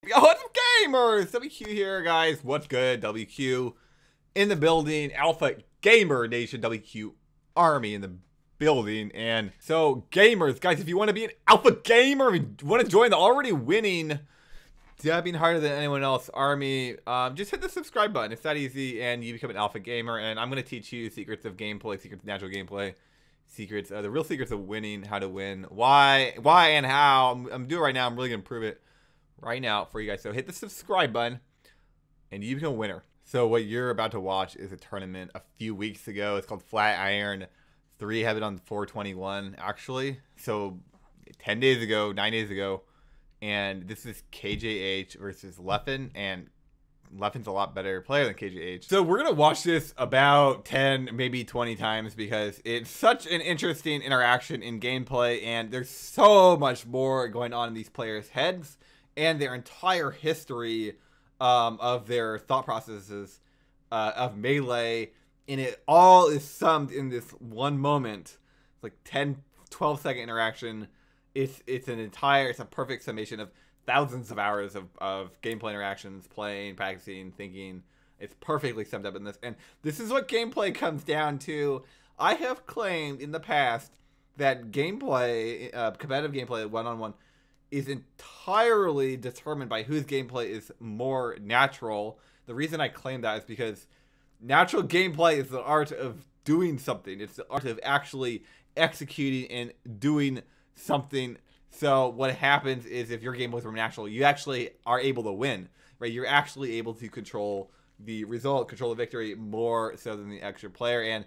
Yo, what's up, gamers? WQ here, guys. What's good? WQ in the building. Alpha Gamer Nation, WQ Army in the building. And so, gamers, guys, if you want to be an Alpha Gamer, if you want to join the already winning, dabbing harder than anyone else army, just hit the subscribe button. It's that easy, and you become an Alpha Gamer. And I'm going to teach you secrets of gameplay, secrets of natural gameplay, secrets, the real secrets of winning, how to win, why and how. I'm doing it right now. I'm really going to prove it right now for you guys. So hit the subscribe button and you become a winner. So what you're about to watch is a tournament a few weeks ago. It's called Flat Iron 3. Have it on 421 actually. So 10 days ago, 9 days ago. And this is KJH versus Leffen, and Leffen's a lot better player than KJH. So we're going to watch this about 10, maybe 20 times because it's such an interesting interaction in gameplay, and there's so much more going on in these players' heads and their entire history of their thought processes of Melee, and it all is summed in this one moment. It's like 10, 12-second interaction. It's a perfect summation of thousands of hours of gameplay interactions, playing, practicing, thinking. It's perfectly summed up in this, and this is what gameplay comes down to. I have claimed in the past that gameplay, competitive gameplay, one-on-one, is entirely determined by whose gameplay is more natural. The reason I claim that is because natural gameplay is the art of doing something. It's the art of actually executing and doing something. So what happens is if your gameplay is more natural, you actually are able to win, right? You're actually able to control the result, control the victory more so than the extra player. And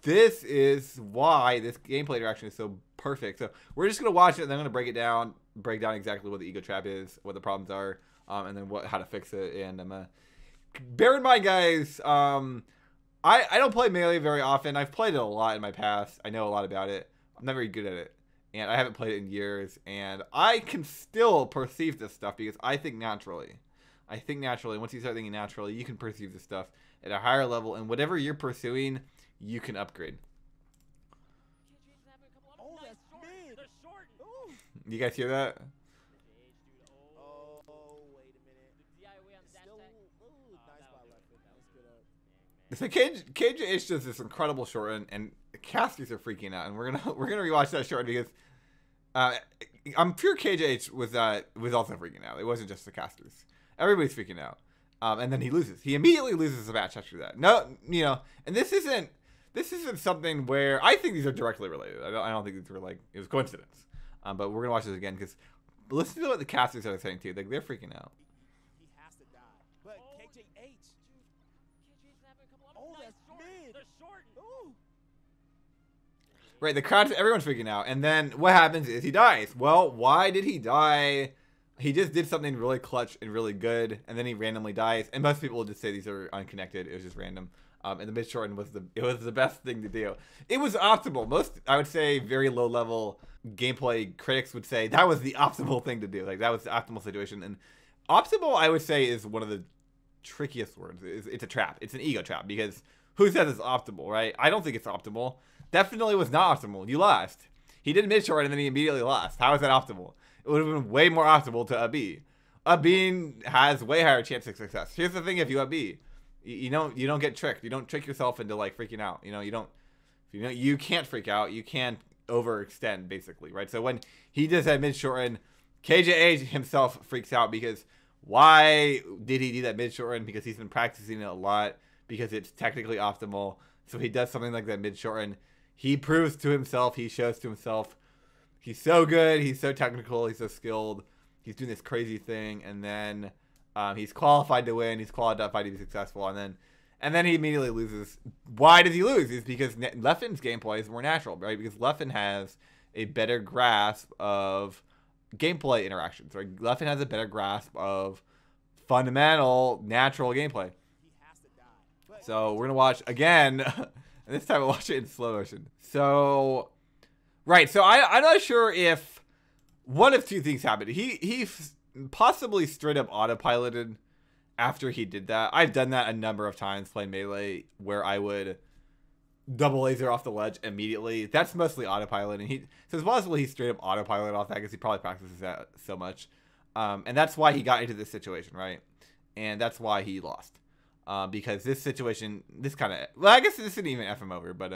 this is why this gameplay interaction is so perfect. So we're just going to watch it, and then I'm going to break down exactly what the ego trap is, what the problems are, and then how to fix it. And bear in mind, guys, I don't play Melee very often. I've played it a lot in my past. I know a lot about it. I'm not very good at it, and I haven't played it in years. And I can still perceive this stuff because I think naturally. Once you start thinking naturally, you can perceive this stuff at a higher level, and whatever you're pursuing, you can upgrade. Oh, that's mid. You guys hear that? Oh, wait a minute. Still, ooh, nice spot left. Let's get up. So KJH does this incredible short, and the casters are freaking out, and we're gonna rewatch that short because I'm sure KJH was also freaking out. It wasn't just the casters. Everybody's freaking out. And then he loses. He immediately loses the match after that. No, and this isn't something where I think these are directly related. I don't think these were like it was coincidence. But we're gonna watch this again because listen to what the casters are saying too. Like they're freaking out. He has to die. But KJH. Oh, that's mid. Ooh. Right, the crowd, everyone's freaking out. And then what happens is he dies. Well, why did he die? He just did something really clutch and really good, and then he randomly dies. And most people will just say these are unconnected. It was just random. And the mid shorten was the best thing to do. It was optimal. Most, I would say, very low level gameplay critics would say that was the optimal thing to do. Like that was the optimal situation. And optimal, I would say, is one of the trickiest words. It's a trap. It's an ego trap because who says it's optimal, right? I don't think it's optimal. Definitely was not optimal. You lost. He did mid short and then he immediately lost. How is that optimal? It would have been way more optimal to AB. AB has way higher chance of success. Here's the thing: if you AB, you don't get tricked. You don't trick yourself into like freaking out. You can't freak out. You can't overextend basically, right? So when he does that mid shorten, KJA himself freaks out because why did he do that mid shorten? Because he's been practicing it a lot. Because it's technically optimal. So he does something like that mid shorten. He proves to himself. He shows to himself. He's so good. He's so technical. He's so skilled. He's doing this crazy thing, and then he's qualified to win. He's qualified to be successful, and then he immediately loses. Why does he lose? It's because Leffen's gameplay is more natural, right? Because Leffen has a better grasp of gameplay interactions, right? Leffen has a better grasp of fundamental natural gameplay. So we're gonna watch again, and this time we'll watch it in slow motion. So. Right, so I'm not sure if one of two things happened. He possibly straight up autopiloted after he did that. I've done that a number of times playing Melee where I would double laser off the ledge immediately. That's mostly autopilot, and so it's possible he straight up autopilot off that because he probably practices that so much. And that's why he got into this situation, right? And that's why he lost. Because this situation, this kind of, well, I guess this didn't even F him over, but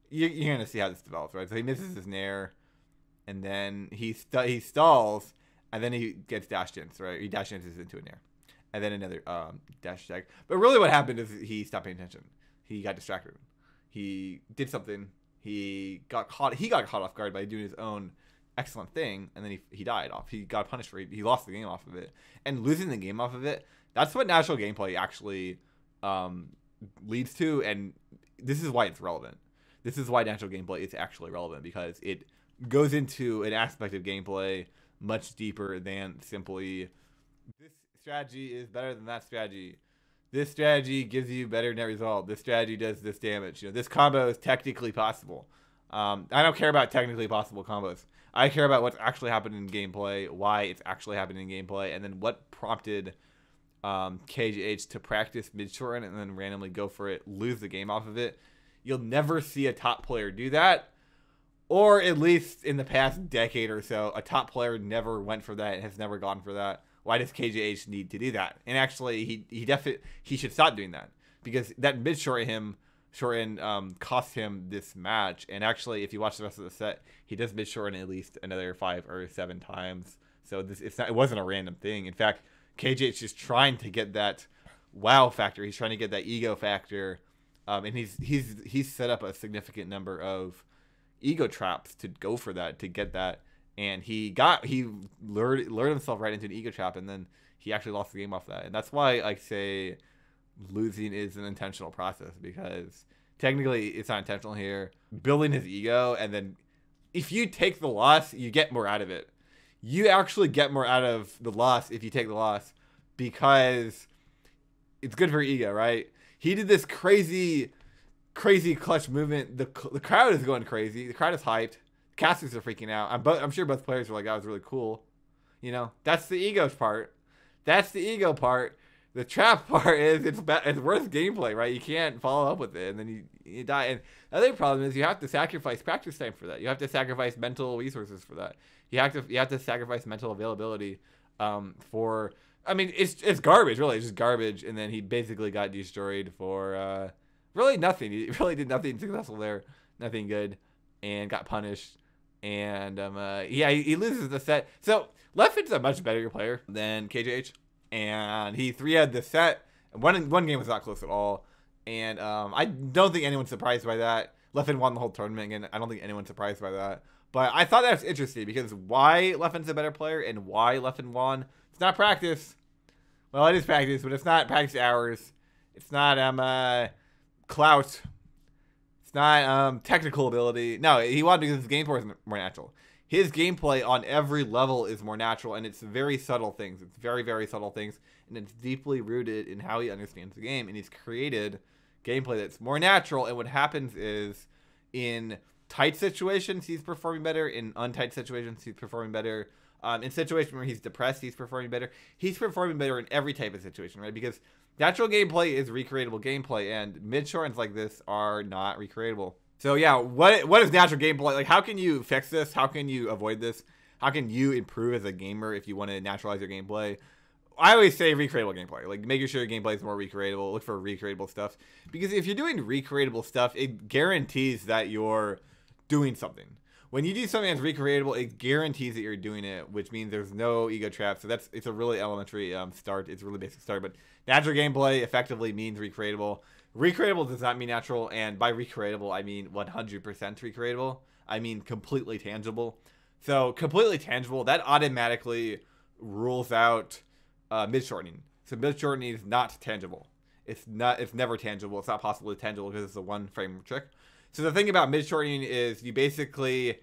you're going to see how this develops, right? So he misses his nair, and then he stalls, and then he gets dash dance, right? He dash dances into a nair. And then another dash attack. But really what happened is he stopped paying attention. He got distracted. He did something. He got caught off guard by doing his own excellent thing, and then he died off. He got punished for it. He lost the game off of it. And losing the game off of it, that's what natural gameplay actually leads to, and this is why it's relevant. This is why natural gameplay is actually relevant, because it goes into an aspect of gameplay much deeper than simply this strategy is better than that strategy. This strategy gives you better net result. This strategy does this damage. You know, this combo is technically possible. I don't care about technically possible combos. I care about what's actually happening in gameplay, why it's actually happening in gameplay, and then what prompted KJH to practice mid-short and then randomly go for it, lose the game off of it. You'll never see a top player do that, or at least in the past decade or so, a top player never went for that and has never gone for that. Why does KJH need to do that? And actually, he should stop doing that, because that mid-shorten cost him this match. And actually, if you watch the rest of the set, he does mid-shorten at least another 5 or 7 times. So it wasn't a random thing. In fact, KJH is trying to get that wow factor. He's trying to get that ego factor, and he's set up a significant number of ego traps to go for that, to get that. And he lured himself right into an ego trap, and then he actually lost the game off that. And that's why I say losing is an intentional process, because technically it's not intentional here. Building his ego, and then if you take the loss, you get more out of it. You actually get more out of the loss if you take the loss, because it's good for ego, right? He did this crazy clutch movement. The crowd is going crazy. The crowd is hyped. Casters are freaking out. I'm sure both players were like, that was really cool. You know, that's the ego part. That's the ego part. The trap part is it's worse gameplay, right? You can't follow up with it, and then you die. And the other problem is you have to sacrifice practice time for that. You have to sacrifice mental resources for that. You have to sacrifice mental availability for. I mean, it's garbage, really. It's just garbage. And then he basically got destroyed for really nothing. He really did nothing successful there, nothing good, and got punished. And he loses the set. So Leffin's a much better player than KJH, and he 3-0'd the set. One game was not close at all, and I don't think anyone's surprised by that. Leffin won the whole tournament again. I don't think anyone's surprised by that. But I thought that was interesting, because why Leffin's a better player and why Leffin won. It's not practice. Well, it is practice, but it's not practice hours. It's not clout. It's not technical ability. No, he won because his gameplay is more natural. His gameplay on every level is more natural, and it's very subtle things. It's very, very subtle things, and it's deeply rooted in how he understands the game, and he's created gameplay that's more natural. And what happens is, in tight situations, he's performing better. In untight situations, he's performing better. In situations where he's depressed, he's performing better. He's performing better in every type of situation, right? Because natural gameplay is recreatable gameplay, and mid-shortens like this are not recreatable. So yeah, what is natural gameplay? Like, how can you fix this? How can you avoid this? How can you improve as a gamer if you want to naturalize your gameplay? I always say recreatable gameplay. Like, making sure your gameplay is more recreatable. Look for recreatable stuff. Because if you're doing recreatable stuff, it guarantees that you're doing something. When you do something that's recreatable, it guarantees that you're doing it, which means there's no ego trap. So it's a really elementary start. It's a really basic start. But natural gameplay effectively means recreatable. Recreatable does not mean natural, and by recreatable, I mean 100% recreatable. I mean completely tangible. So completely tangible, that automatically rules out mid-shortening. So mid-shortening is not tangible. It's never tangible. It's not possibly tangible because it's a one-frame trick. So the thing about mid-shortening is you basically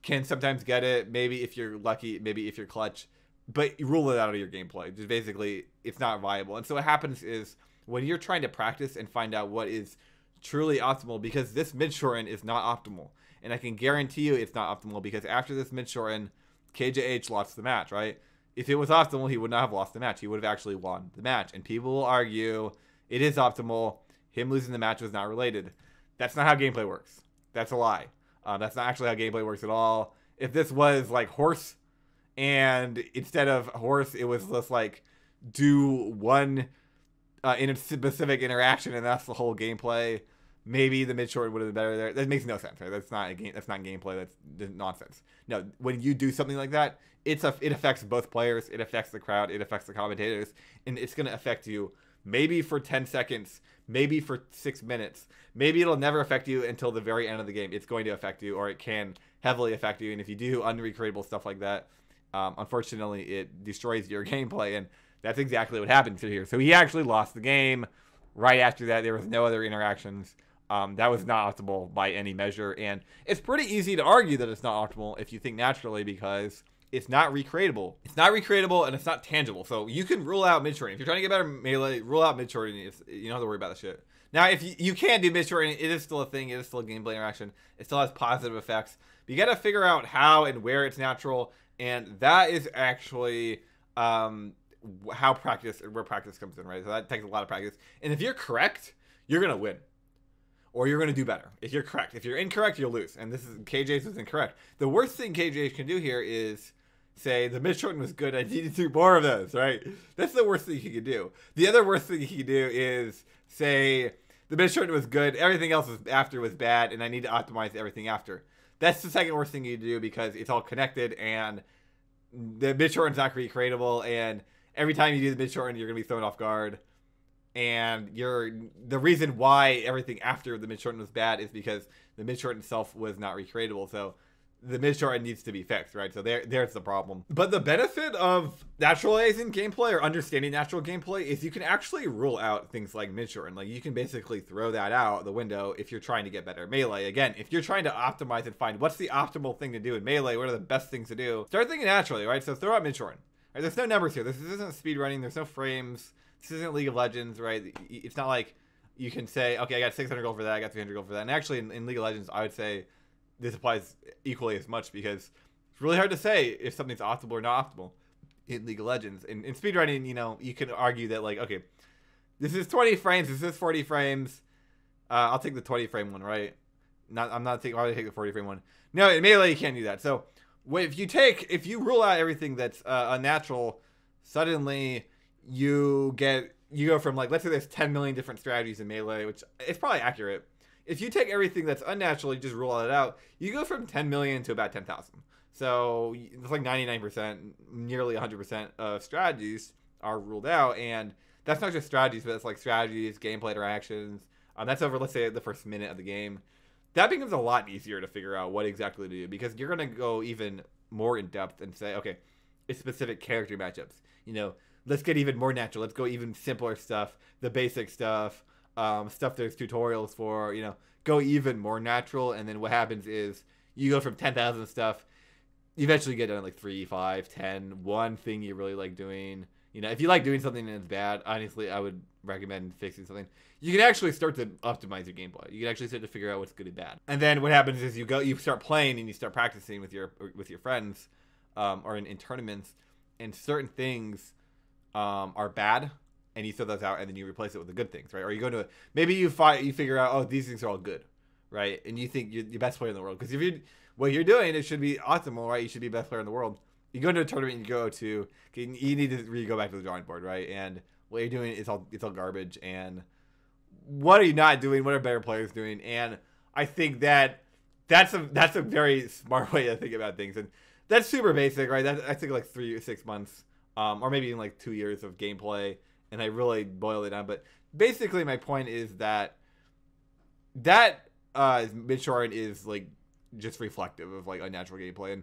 can sometimes get it, maybe if you're lucky, maybe if you're clutch, but you rule it out of your gameplay. Just basically, it's not viable. And so what happens is, when you're trying to practice and find out what is truly optimal, because this mid-shorten is not optimal. And I can guarantee you it's not optimal, because after this mid-shorten, KJH lost the match, right? If it was optimal, he would not have lost the match. He would have actually won the match. And people will argue it is optimal. Him losing the match was not related. That's not how gameplay works. That's a lie. That's not actually how gameplay works at all. If this was like horse and instead of horse, it was just like do one in a specific interaction, and that's the whole gameplay. Maybe the mid short would have been better there. That makes no sense, right? That's not a game. That's not gameplay. That's nonsense. No, when you do something like that, it affects both players. It affects the crowd. It affects the commentators, and it's gonna affect you maybe for 10 seconds, maybe for 6 minutes. Maybe it'll never affect you until the very end of the game. It's going to affect you, or it can heavily affect you. And if you do unrecreatable stuff like that, unfortunately, it destroys your gameplay, and that's exactly what happened to here. So he actually lost the game. Right after that, there was no other interactions. That was not optimal by any measure, and it's pretty easy to argue that it's not optimal if you think naturally, because it's not recreatable. It's not recreatable, and it's not tangible. So you can rule out mid-shorting. If you're trying to get better melee, rule out mid-shorting. You don't have to worry about that shit. Now, if you can do mid-shorting, it is still a thing. It is still a gameplay interaction. It still has positive effects. But you got to figure out how and where it's natural, and that is actually where practice comes in, right? So that takes a lot of practice. And if you're correct, you're gonna win, or you're gonna do better. If you're correct, if you're incorrect, you'll lose. And this is KJ's was incorrect. The worst thing KJ can do here is say the mid shorten was good. I need to do more of those, right? That's the worst thing he could do. The other worst thing he could do is say the mid shorten was good. Everything else after was bad, and I need to optimize everything after. That's the second worst thing you do, because it's all connected, and the mid shorten's not recreatable, and every time you do the mid shorten, you're gonna be thrown off guard. And the reason why everything after the mid shorten was bad is because the mid shorten itself was not recreatable. So the mid shorten needs to be fixed, right? So there's the problem. But the benefit of naturalizing gameplay, or understanding natural gameplay, is you can actually rule out things like mid shorten. Like, you can basically throw that out the window if you're trying to get better melee. Again, if you're trying to optimize and find what's the optimal thing to do in melee, what are the best things to do, start thinking naturally, right? So throw out mid shorten. Right? There's no numbers here. This isn't speedrunning. There's no frames. This isn't League of Legends, right? It's not like you can say, okay, I got 600 gold for that, I got 300 gold for that. And actually, in League of Legends, I would say this applies equally as much, because it's really hard to say if something's optimal or not optimal in League of Legends. In speedrunning, you can argue that, like, okay, this is 20 frames, this is 40 frames. I'll take the 20 frame one, right? I'm not taking. I'll take the 40 frame one. No, in melee, you can't do that. So if you rule out everything that's unnatural, suddenly you go from, like, let's say there's 10 million different strategies in melee, which is probably accurate. If you take everything that's unnatural, you just rule it out, you go from 10 million to about 10,000. So it's like 99%, nearly 100% of strategies are ruled out. And that's not just strategies, but it's like strategies, gameplay interactions. That's over, let's say, the first minute of the game. That becomes a lot easier to figure out what exactly to do, because you're going to go even more in depth and say, okay, it's specific character matchups. Let's get even more natural. Let's go even simpler stuff, the basic stuff, stuff there's tutorials for, go even more natural. And then what happens is you go from 10,000 stuff, you eventually get down to like 3, 5, 10, one thing you really like doing. If you like doing something and it's bad, honestly, I would recommend fixing something. You can actually start to optimize your gameplay. You can actually start to figure out what's good and bad. And then what happens is you start playing and you start practicing with your friends, or in tournaments, and certain things are bad, and you throw those out, and then you replace it with the good things, right? Or you go to maybe you figure out, oh, these things are all good, right? And you think you're the best player in the world, because what you're doing, it should be optimal, right? You should be the best player in the world. You go into a tournament, you need to really go back to the drawing board, right? And what you're doing is all garbage. And what are you not doing? What are better players doing? And I think that's a very smart way to think about things, and that's super basic, right? I think like 3 or 6 months. Or maybe even like 2 years of gameplay, and I really boiled it down. But basically, my point is that mid-short is like just reflective of like unnatural gameplay, and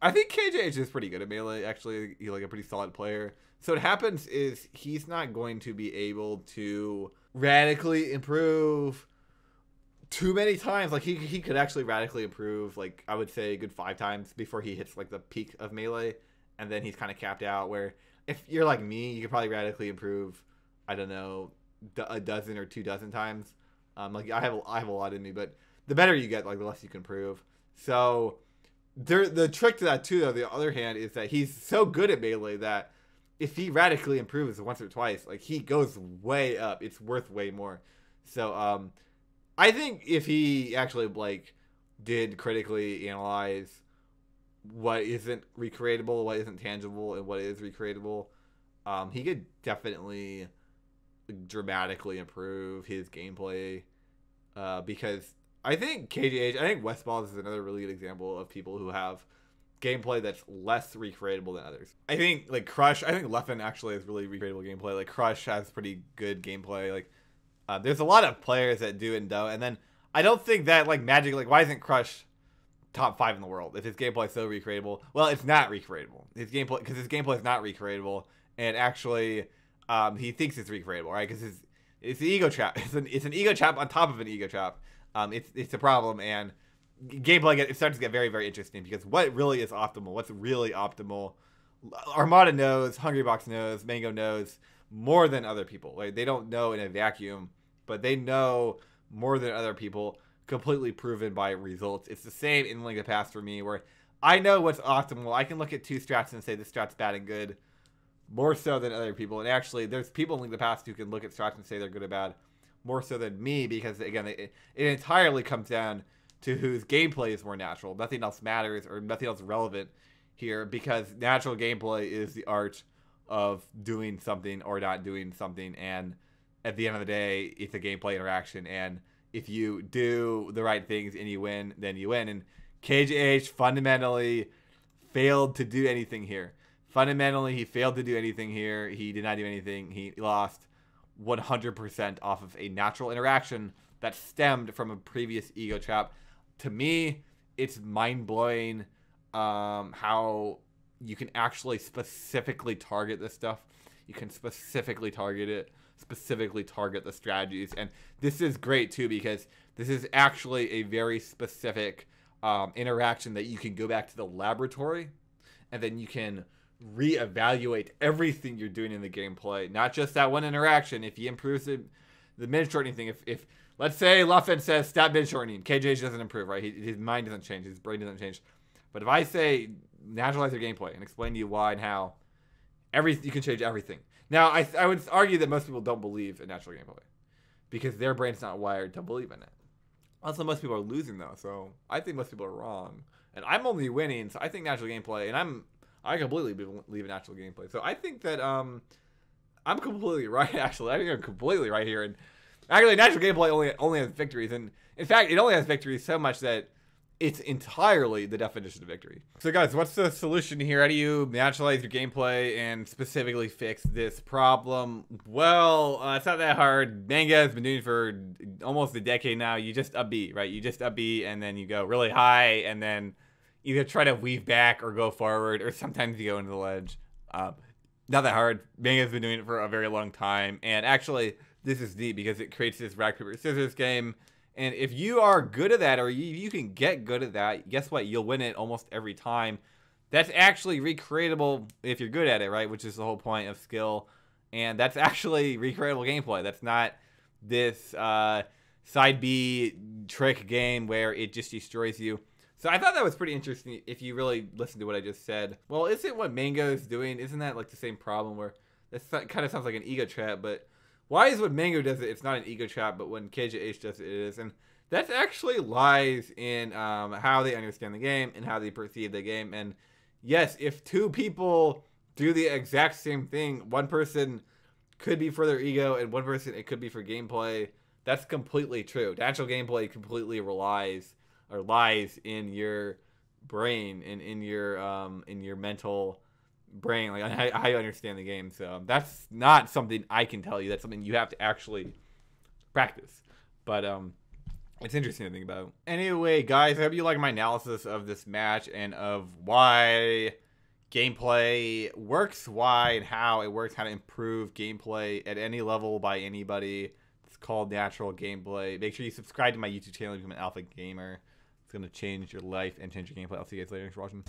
I think KJ is pretty good at melee. Actually, he's like a pretty solid player. So what happens is he's not going to be able to radically improve too many times. Like he could actually radically improve, like, I would say a good 5 times before he hits like the peak of melee. And then he's kind of capped out, where if you're like me, you could probably radically improve, I don't know, a dozen or 2 dozen times. Like I have a lot in me, but the better you get, like, the less you can improve. So the trick to that too, though, the other hand, is that he's so good at melee that if he radically improves once or twice, like, he goes way up. It's worth way more. So I think if he actually, like, did critically analyze what isn't recreatable, what isn't tangible, and what is recreatable. He could definitely dramatically improve his gameplay because I think KGH, I think Westballs is another really good example of people who have gameplay that's less recreatable than others. I think like Crush, I think Leffen actually has really recreatable gameplay. Like Crush has pretty good gameplay. Like there's a lot of players that do it and don't. And then I don't think that like Magic, like why isn't Crush top 5 in the world if his gameplay is so recreatable? Well, it's not recreatable. His gameplay, because his gameplay is not recreatable, and actually he thinks it's recreatable, right? Because it's an ego trap. It's an ego trap on top of an ego trap. It's a problem, and gameplay it starts to get very, very interesting because what really is optimal? What's really optimal? Armada knows, Hungrybox knows, Mango knows more than other people. Like they don't know in a vacuum, but they know more than other people. Completely proven by results. It's the same in Link of the Past for me, where I know what's optimal. I can look at 2 strats and say this strat's bad and good, more so than other people. And actually, there's people in Link of the Past who can look at strats and say they're good or bad, more so than me, because again, it entirely comes down to whose gameplay is more natural. Nothing else matters, or nothing else relevant here, because natural gameplay is the art of doing something or not doing something. And at the end of the day, it's a gameplay interaction, and if you do the right things and you win, then you win. And KJH fundamentally failed to do anything here. Fundamentally, he failed to do anything here. He did not do anything. He lost 100% off of a natural interaction that stemmed from a previous ego trap. To me, it's mind-blowing how you can actually specifically target this stuff. You can specifically target it. Specifically target the strategies, and this is great too because this is actually a very specific interaction that you can go back to the laboratory and then you can reevaluate everything you're doing in the gameplay, not just that one interaction. If he improves the mid shortening thing, if let's say Luffin says stop mid shortening, KJ doesn't improve, right? His mind doesn't change, his brain doesn't change. But if I say naturalize your gameplay and explain to you why and how, you can change everything. Now, I would argue that most people don't believe in natural gameplay because their brain's not wired to believe in it. Also, most people are losing, though, so I think most people are wrong. And I'm only winning, so I think natural gameplay, and I completely believe in natural gameplay. So I think that I'm completely right, actually. I think I'm completely right here. And actually, natural gameplay only has victories. And in fact, it only has victories so much that it's entirely the definition of victory. So guys, what's the solution here? How do you naturalize your gameplay and specifically fix this problem? Well, it's not that hard. Manga has been doing it for almost a decade now. You just up B, right? You just up B and then you go really high and then either try to weave back or go forward, or sometimes you go into the ledge. Not that hard. Manga has been doing it for a very long time. And actually, this is neat because it creates this rock, paper, scissors game. And if you are good at that, or you can get good at that, guess what? You'll win it almost every time. That's actually recreatable if you're good at it, right? Which is the whole point of skill. And that's actually recreatable gameplay. That's not this side B trick game where it just destroys you. So I thought that was pretty interesting if you really listen to what I just said. Well, isn't what Mango is doing, isn't that like the same problem where this kind of sounds like an ego trap, but why is when Mango does it, it's not an ego trap, but when KJH does it, it is? And that actually lies in how they understand the game and how they perceive the game. And yes, if 2 people do the exact same thing, one person could be for their ego and one person it could be for gameplay. That's completely true. Natural gameplay completely lies in your brain and in your mental brain, like how you understand the game. So that's not something I can tell you. That's something you have to actually practice. But it's interesting to think about. Anyway, guys, I hope you like my analysis of this match and of why gameplay works, why and how it works, how to improve gameplay at any level by anybody. It's called natural gameplay. Make sure you subscribe to my YouTube channel if you become an alpha gamer. It's going to change your life and change your gameplay. I'll see you guys later. Thanks for watching.